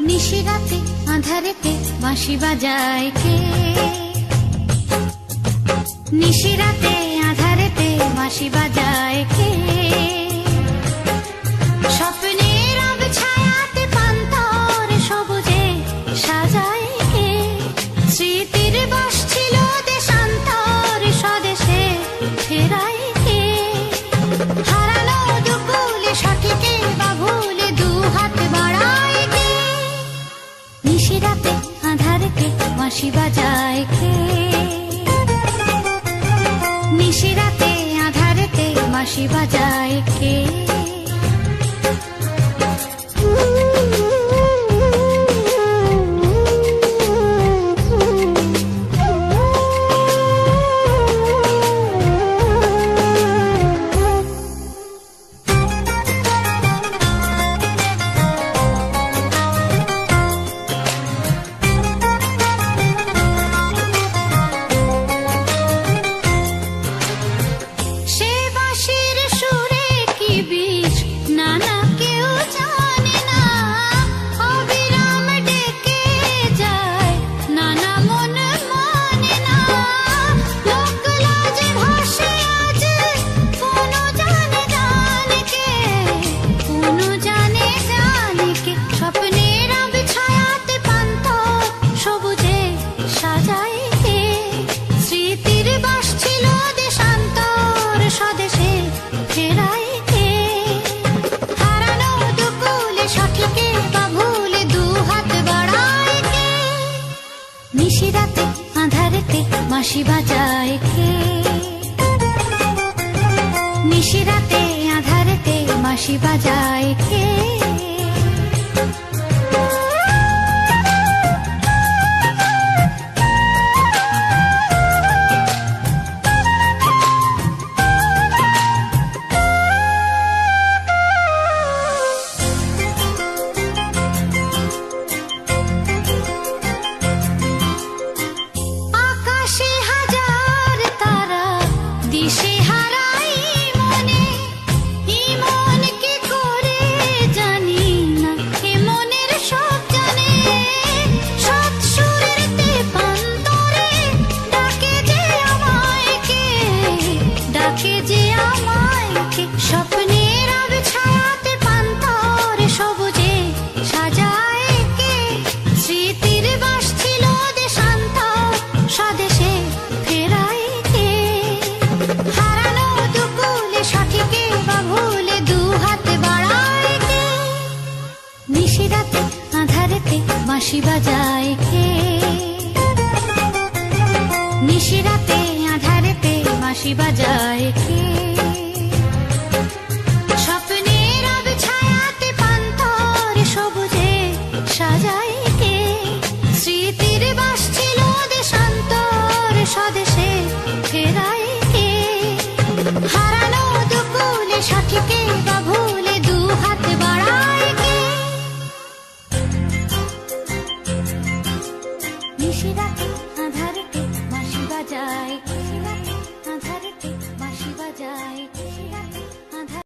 নিশিরাতে আঁধারেতে বাঁশি বাজায় কে? নিশিরাতে আঁধারেতে বাঁশি বাজায় কে? স্বপ্নের আবছায়াতে পান্তর সবুজে সাজায় কে? স্মৃতির বাস ছিল দেশান্তর স্বদেশে ফেরায় কে? হারানো দুকুলে সঠিকে বা ভুলে দু হাত বাড়ায় কে? নিশিরাতে আঁধারেতে বাঁশি বাজায় কে? নিশিরাতে আঁধারেতে বাঁশি বাজায় কে? নিশিরাতে আঁধারেতে বাঁশি বাজায় কে? নিশিরাতে আঁধারেতে বাঁশি বাজায় কে? স্বপ্নের আবছায়াতে পান্তর সবুজে সাজায় কে? স্মৃতির বাস ছিল দেশান্তর স্বদেশে ফেরায় কে? হারানো দুকুলে সঠিকে বা ভুলে দু হাত বাড়ায় কে? নিশিরাতে আঁধারেতে বাঁশি বাজায় কে? নিশিরাতে আঁধারেতে বাঁশি বাজায় কে?